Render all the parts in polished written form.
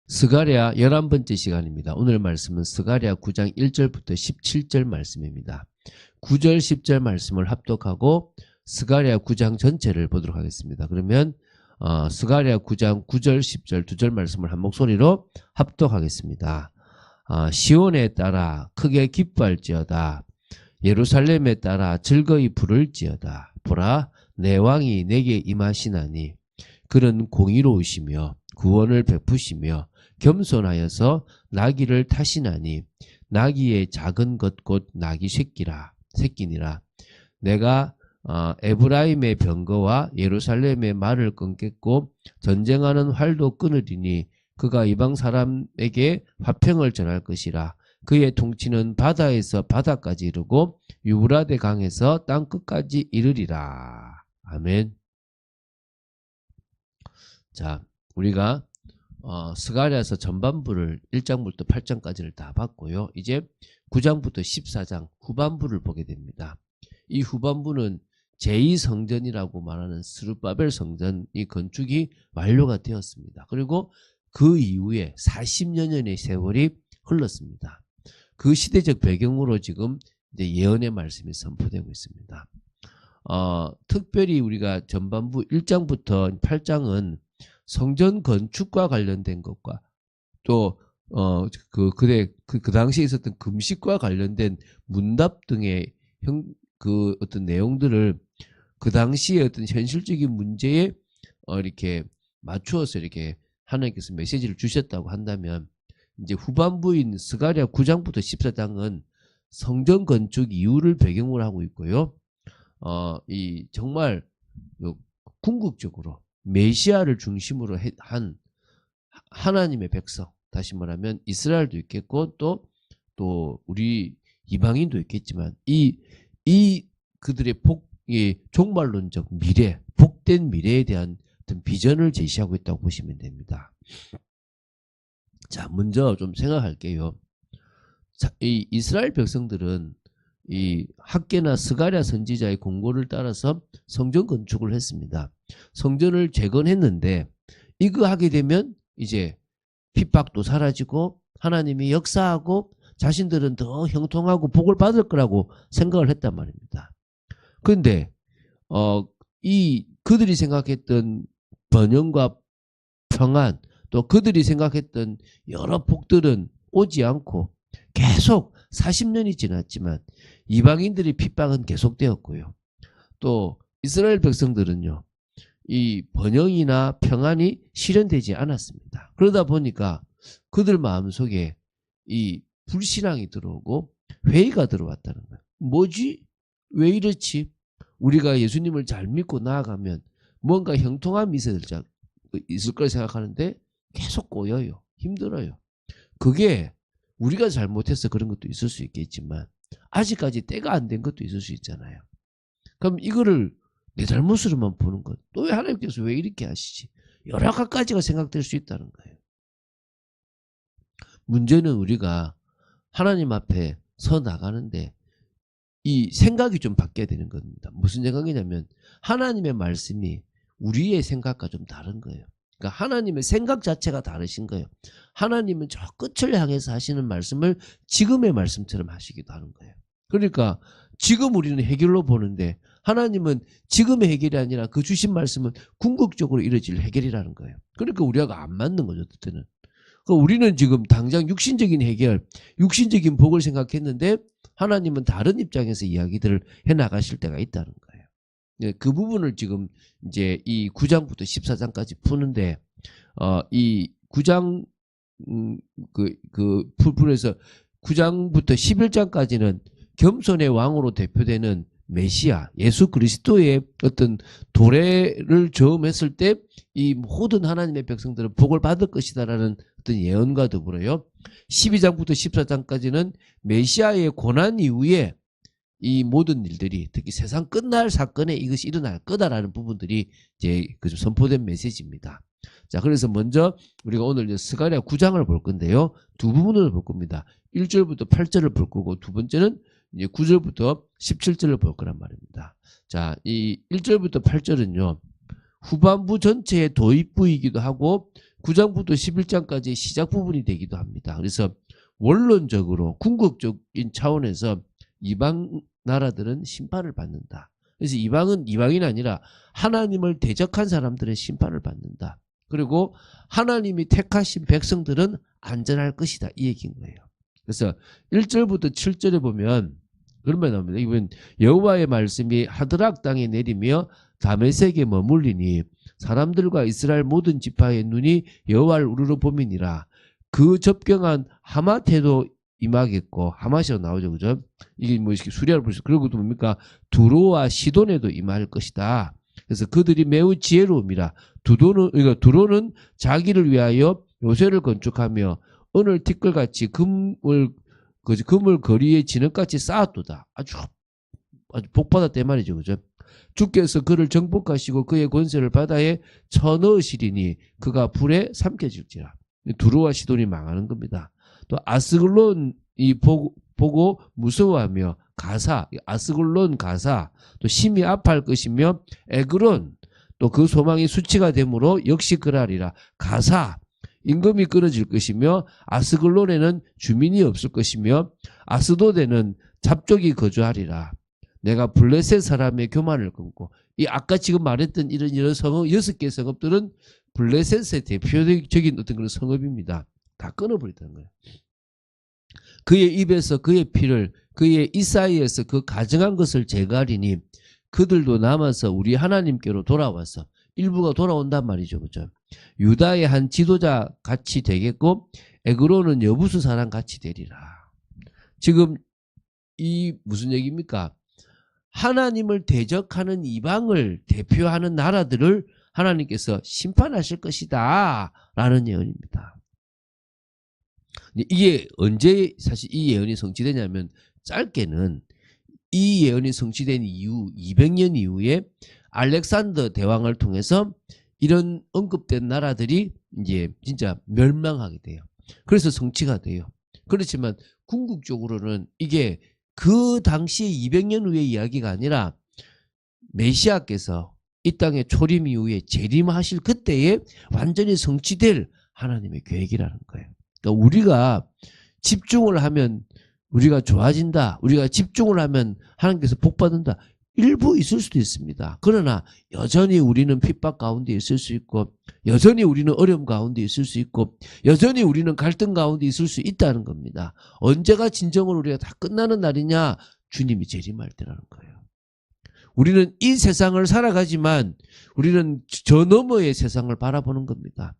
스가랴 11번째 시간입니다. 오늘 말씀은 스가랴 9장 1절부터 17절 말씀입니다. 9절 10절 말씀을 합독하고 스가랴 9장 전체를 보도록 하겠습니다. 그러면 스가랴 9장 9절 10절 두 절 말씀을 한 목소리로 합독하겠습니다. 시온에 따라 크게 기뻐할지어다. 예루살렘에 따라 즐거이 부를지어다. 보라, 내 왕이 내게 임하시나니 그는 공의로우시며 구원을 베푸시며 겸손하여서 나귀를 타시나니 나귀의 작은 것 곧 나귀 새끼니라. 내가 에브라임의 병거와 예루살렘의 말을 끊겠고 전쟁하는 활도 끊으리니 그가 이방 사람에게 화평을 전할 것이라. 그의 통치는 바다에서 바다까지 이르고 유브라데 강에서 땅 끝까지 이르리라. 아멘. 자, 우리가 스가랴서 전반부를 1장부터 8장까지를 다 봤고요. 이제 9장부터 14장 후반부를 보게 됩니다. 이 후반부는 제2성전이라고 말하는 스룹바벨 성전이 건축이 완료가 되었습니다. 그리고 그 이후에 40여 년의 세월이 흘렀습니다. 그 시대적 배경으로 지금 이제 예언의 말씀이 선포되고 있습니다. 특별히 우리가 전반부 1장부터 8장은 성전 건축과 관련된 것과 또 그 당시에 있었던 금식과 관련된 문답 등의 어떤 내용들을 그 당시에 어떤 현실적인 문제에 이렇게 맞추어서 이렇게 하나님께서 메시지를 주셨다고 한다면, 이제 후반부인 스가랴 9장부터 14장은 성전 건축 이후를 배경으로 하고 있고요. 이 정말 궁극적으로 메시아를 중심으로 한 하나님의 백성, 다시 말하면 이스라엘도 있겠고 또 우리 이방인도 있겠지만 이 그들의 종말론적 미래, 복된 미래에 대한 어떤 비전을 제시하고 있다고 보시면 됩니다. 자, 먼저 좀 생각할게요. 자, 이 이스라엘 백성들은 이 학개나 스가랴 선지자의 공고를 따라서 성전 건축을 했습니다. 성전을 재건했는데 이거 하게 되면 이제 핍박도 사라지고 하나님이 역사하고 자신들은 더 형통하고 복을 받을 거라고 생각을 했단 말입니다. 그런데 그들이 생각했던 번영과 평안, 또 그들이 생각했던 여러 복들은 오지 않고 계속 40년이 지났지만 이방인들의 핍박은 계속되었고요. 또 이스라엘 백성들은요, 이 번영이나 평안이 실현되지 않았습니다. 그러다 보니까 그들 마음속에 이 불신앙이 들어오고 회의가 들어왔다는 거예요. 뭐지? 왜 이렇지? 우리가 예수님을 잘 믿고 나아가면 뭔가 형통함이 있을 걸 생각하는데 계속 꼬여요. 힘들어요. 그게 우리가 잘못해서 그런 것도 있을 수 있겠지만 아직까지 때가 안 된 것도 있을 수 있잖아요. 그럼 이거를 내 잘못으로만 보는 것, 또 왜 하나님께서 왜 이렇게 하시지? 여러 가지가 생각될 수 있다는 거예요. 문제는 우리가 하나님 앞에 서 나가는데 이 생각이 좀 바뀌어야 되는 겁니다. 무슨 생각이냐면 하나님의 말씀이 우리의 생각과 좀 다른 거예요. 그러니까 하나님의 생각 자체가 다르신 거예요. 하나님은 저 끝을 향해서 하시는 말씀을 지금의 말씀처럼 하시기도 하는 거예요. 그러니까 지금 우리는 해결로 보는데 하나님은 지금의 해결이 아니라 그 주신 말씀은 궁극적으로 이루어질 해결이라는 거예요. 그러니까 우리가 안 맞는 거죠, 그때는. 그러니까 우리는 지금 당장 육신적인 해결, 육신적인 복을 생각했는데 하나님은 다른 입장에서 이야기들을 해나가실 때가 있다는 거예요. 그 부분을 지금 이제 이 9장부터 14장까지 푸는데, 이 9장, 풀에서 9장부터 11장까지는 겸손의 왕으로 대표되는 메시아, 예수 그리스도의 어떤 도래를 저음했을 때 이 모든 하나님의 백성들은 복을 받을 것이다라는 어떤 예언과 더불어요. 12장부터 14장까지는 메시아의 고난 이후에 이 모든 일들이, 특히 세상 끝날 사건에 이것이 일어날 거다라는 부분들이 이제 선포된 메시지입니다. 자, 그래서 먼저 우리가 오늘 이제 스가랴 9장을 볼 건데요. 두 부분을 볼 겁니다. 1절부터 8절을 볼 거고, 두 번째는 이제 9절부터 17절을 볼 거란 말입니다. 자, 이 1절부터 8절은요, 후반부 전체의 도입부이기도 하고 9장부터 11장까지 시작 부분이 되기도 합니다. 그래서 원론적으로 궁극적인 차원에서 이방 나라들은 심판을 받는다. 그래서 이방은 이방인이 아니라 하나님을 대적한 사람들의 심판을 받는다. 그리고 하나님이 택하신 백성들은 안전할 것이다. 이 얘기인 거예요. 그래서 1절부터 7절에 보면 그런 말 나옵니다. 이번 여호와의 말씀이 하드락 땅에 내리며 다메섹에 머물리니 사람들과 이스라엘 모든 지파의 눈이 여호와를 우르르 보미니라. 그 접경한 하마테도 임하겠고, 하마시가 나오죠, 그죠? 이게 뭐 이렇게 수리할 수, 그리고 또 뭡니까? 두로와 시돈에도 임할 것이다. 그래서 그들이 매우 지혜로움이라. 두로는 자기를 위하여 요새를 건축하며 오늘 티끌같이 금을 거리에 진흙같이 쌓았도다. 아주 복받았대 말이죠, 그죠? 주께서 그를 정복하시고 그의 권세를 바다에 쳐넣으시리니 그가 불에 삼켜질지라. 두로와 시돈이 망하는 겁니다. 또 아스글론이 보고 무서워하며 가사, 아스글론 가사, 또 심히 아파할 것이며 에그론, 또 그 소망이 수치가 되므로 역시 그러하리라. 가사, 임금이 끊어질 것이며 아스글론에는 주민이 없을 것이며 아스도데는 잡족이 거주하리라. 내가 블레셋 사람의 교만을 끊고, 이 아까 지금 말했던 이런 성읍, 6개의 성읍들은 블레셋의 대표적인 어떤 그런 성읍입니다. 다 끊어버렸다는 거예요. 그의 입에서 그의 피를, 그의 이 사이에서 그 가증한 것을 제거하리니 그들도 남아서 우리 하나님께로 돌아와서, 일부가 돌아온단 말이죠. 그죠? 유다의 한 지도자 같이 되겠고 에그로는 여부수 사람 같이 되리라. 지금 이 무슨 얘기입니까? 하나님을 대적하는 이방을 대표하는 나라들을 하나님께서 심판하실 것이다 라는 예언입니다. 이게 언제 사실 이 예언이 성취되냐면, 짧게는 이 예언이 성취된 이후 200년 이후에 알렉산더 대왕을 통해서 이런 언급된 나라들이 이제 진짜 멸망하게 돼요. 그래서 성취가 돼요. 그렇지만 궁극적으로는 이게 그 당시에 200년 후의 이야기가 아니라 메시아께서 이 땅에 초림 이후에 재림하실 그때에 완전히 성취될 하나님의 계획이라는 거예요. 그러니까 우리가 집중을 하면 우리가 좋아진다, 우리가 집중을 하면 하나님께서 복받는다, 일부 있을 수도 있습니다. 그러나 여전히 우리는 핍박 가운데 있을 수 있고, 여전히 우리는 어려움 가운데 있을 수 있고, 여전히 우리는 갈등 가운데 있을 수 있다는 겁니다. 언제가 진정으로 우리가 다 끝나는 날이냐? 주님이 재림할 때라는 거예요. 우리는 이 세상을 살아가지만 우리는 저 너머의 세상을 바라보는 겁니다.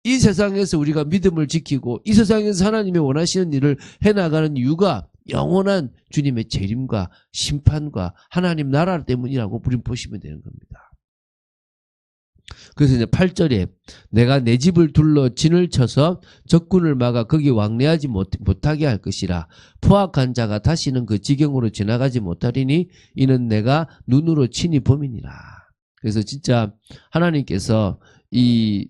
이 세상에서 우리가 믿음을 지키고 이 세상에서 하나님이 원하시는 일을 해나가는 이유가 영원한 주님의 재림과 심판과 하나님 나라 때문이라고 우리는 보시면 되는 겁니다. 그래서 이제 8절에 내가 내 집을 둘러 진을 쳐서 적군을 막아 거기 왕래하지 못하게 할 것이라. 포악한 자가 다시는 그 지경으로 지나가지 못하리니 이는 내가 눈으로 친히 범이니라. 그래서 진짜 하나님께서 이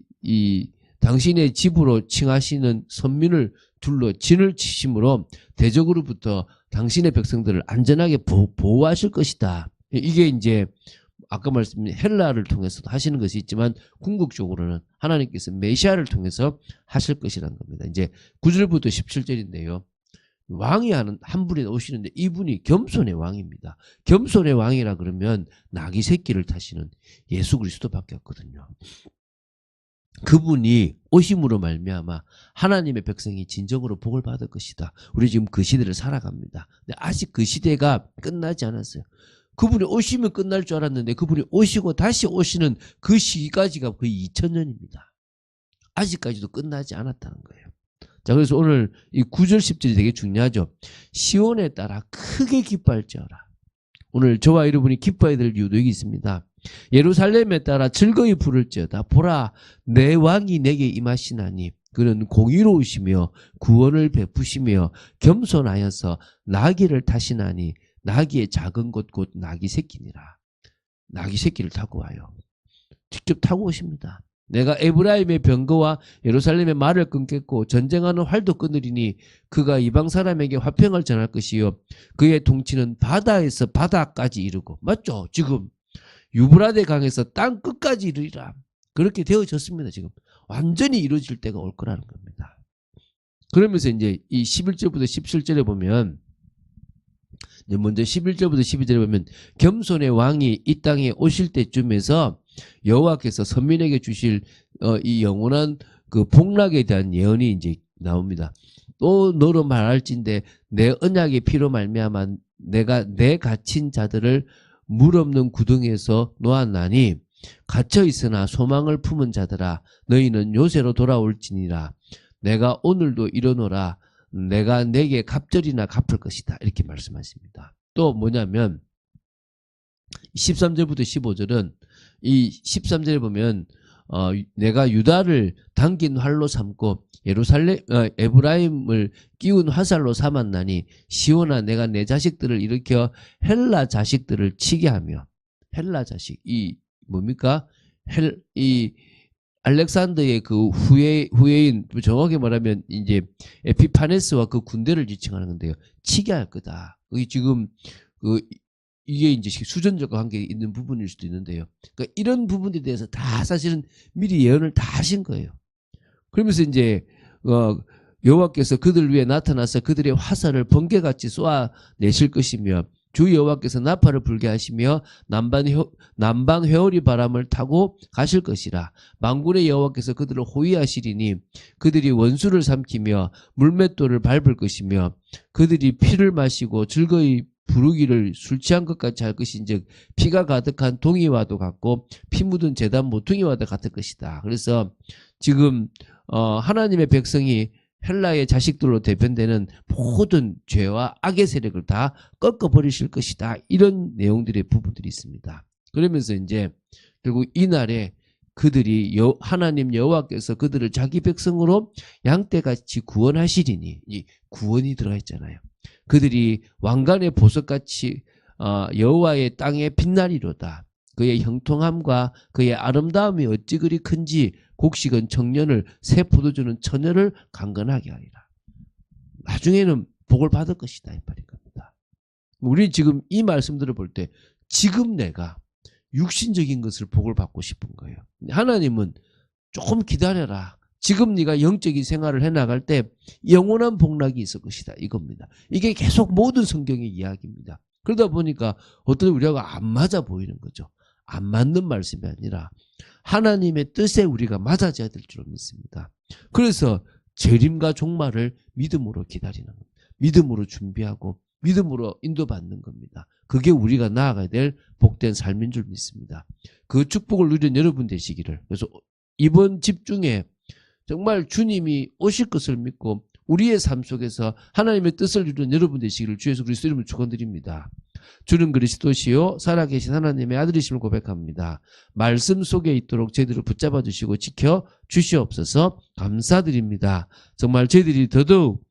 당신의 집으로 칭하시는 선민을 둘러 진을 치심으로 대적으로부터 당신의 백성들을 안전하게 보호하실 것이다. 이게 이제 아까 말씀드린 헬라를 통해서도 하시는 것이 있지만 궁극적으로는 하나님께서 메시아를 통해서 하실 것이라는 겁니다. 이제 9절부터 17절인데요. 왕이 한 분이 오시는데 이분이 겸손의 왕입니다. 겸손의 왕이라 그러면 나귀 새끼를 타시는 예수 그리스도밖에 없거든요. 그분이 오심으로 말미암아 하나님의 백성이 진정으로 복을 받을 것이다. 우리 지금 그 시대를 살아갑니다. 근데 아직 그 시대가 끝나지 않았어요. 그분이 오시면 끝날 줄 알았는데 그분이 오시고 다시 오시는 그 시기까지가 거의 2000년입니다. 아직까지도 끝나지 않았다는 거예요. 자, 그래서 오늘 이 9절 10절이 되게 중요하죠. 시온에 따라 크게 기뻐할지어라. 오늘 저와 여러분이 기뻐해야 될 이유도 여기 있습니다. 예루살렘에 따라 즐거이 부를지어다. 보라, 내 왕이 내게 임하시나니 그는 공의로우시며 구원을 베푸시며 겸손하여서 나귀를 타시나니 나귀의 작은 것 곧 나귀 새끼니라. 나귀 새끼를 타고 와요. 직접 타고 오십니다. 내가 에브라임의 병거와 예루살렘의 말을 끊겠고 전쟁하는 활도 끊으리니 그가 이방 사람에게 화평을 전할 것이요 그의 통치는 바다에서 바다까지 이르고, 맞죠? 지금 유브라데 강에서 땅 끝까지 이르리라. 그렇게 되어졌습니다. 지금 완전히 이루어질 때가 올 거라는 겁니다. 그러면서 이제 이 11절부터 17절에 보면, 이제 먼저 11절부터 12절에 보면 겸손의 왕이 이 땅에 오실 때쯤에서 여호와께서 선민에게 주실 이 영원한 그 복락에 대한 예언이 이제 나옵니다. 또 너로 말할진대 내 언약의 피로 말미암아 내가 내 갇힌 자들을 물 없는 구덩이에서 놓았나니 갇혀 있으나 소망을 품은 자들아 너희는 요새로 돌아올지니라. 내가 오늘도 이르노라. 내가 내게 갑절이나 갚을 것이다. 이렇게 말씀하십니다. 또 뭐냐면 13절부터 15절은 이 13절에 보면 내가 유다를 당긴 활로 삼고 에브라임을 끼운 화살로 삼았나니 시온아 내가 내 자식들을 일으켜 헬라 자식들을 치게 하며, 헬라 자식 이 뭡니까? 이 알렉산더의 그 후예인, 정확히 말하면 이제 에피파네스와 그 군대를 지칭하는 건데요. 치게 할 거다. 이게 지금 이게 이제 수전적과 관계 있는 부분일 수도 있는데요. 그러니까 이런 부분에 대해서 다 사실은 미리 예언을 다 하신 거예요. 그러면서 이제 여호와께서 그들 위에 나타나서 그들의 화살을 번개같이 쏘아내실 것이며 주 여호와께서 나팔을 불게 하시며 남방 회오리 바람을 타고 가실 것이라. 만군의 여호와께서 그들을 호위하시리니 그들이 원수를 삼키며 물맷돌을 밟을 것이며 그들이 피를 마시고 즐거이 부르기를 술 취한 것 같이 할 것인즉 피가 가득한 동이와도 같고 피 묻은 제단 모퉁이와도 같을 것이다. 그래서 지금 하나님의 백성이 헬라의 자식들로 대변되는 모든 죄와 악의 세력을 다 꺾어버리실 것이다. 이런 내용들의 부분들이 있습니다. 그러면서 이제 결국 이날에 그들이 하나님 여호와께서 그들을 자기 백성으로 양떼같이 구원하시리니, 이 구원이 들어가 있잖아요. 그들이 왕관의 보석같이 여호와의 땅에 빛나리로다. 그의 형통함과 그의 아름다움이 어찌 그리 큰지 곡식은 청년을 새 포도주는 처녀를 강건하게 하리라. 나중에는 복을 받을 것이다 이 말인 겁니다. 우리 지금 이 말씀들을 볼 때 지금 내가 육신적인 것을 복을 받고 싶은 거예요. 하나님은 조금 기다려라. 지금 네가 영적인 생활을 해나갈 때 영원한 복락이 있을 것이다 이겁니다. 이게 계속 모든 성경의 이야기입니다. 그러다 보니까 어떤 우리하고 안 맞아 보이는 거죠. 안 맞는 말씀이 아니라 하나님의 뜻에 우리가 맞아져야 될 줄 믿습니다. 그래서 재림과 종말을 믿음으로 기다리는 겁니다. 믿음으로 준비하고 믿음으로 인도받는 겁니다. 그게 우리가 나아가야 될 복된 삶인 줄 믿습니다. 그 축복을 누리는 여러분 되시기를. 그래서 이번 집중에 정말 주님이 오실 것을 믿고 우리의 삶 속에서 하나님의 뜻을 이루는 여러분 되시기를 주 예수 그리스도 이름으로 축원드립니다. 주는 그리스도시요 살아계신 하나님의 아들이심을 고백합니다. 말씀 속에 있도록 저희들을 붙잡아 주시고 지켜 주시옵소서. 감사드립니다. 정말 저희들이 더더욱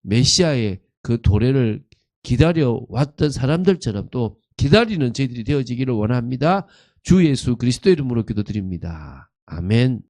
메시아의 그 도래를 기다려왔던 사람들처럼 또 기다리는 저희들이 되어지기를 원합니다. 주 예수 그리스도 이름으로 기도드립니다. 아멘.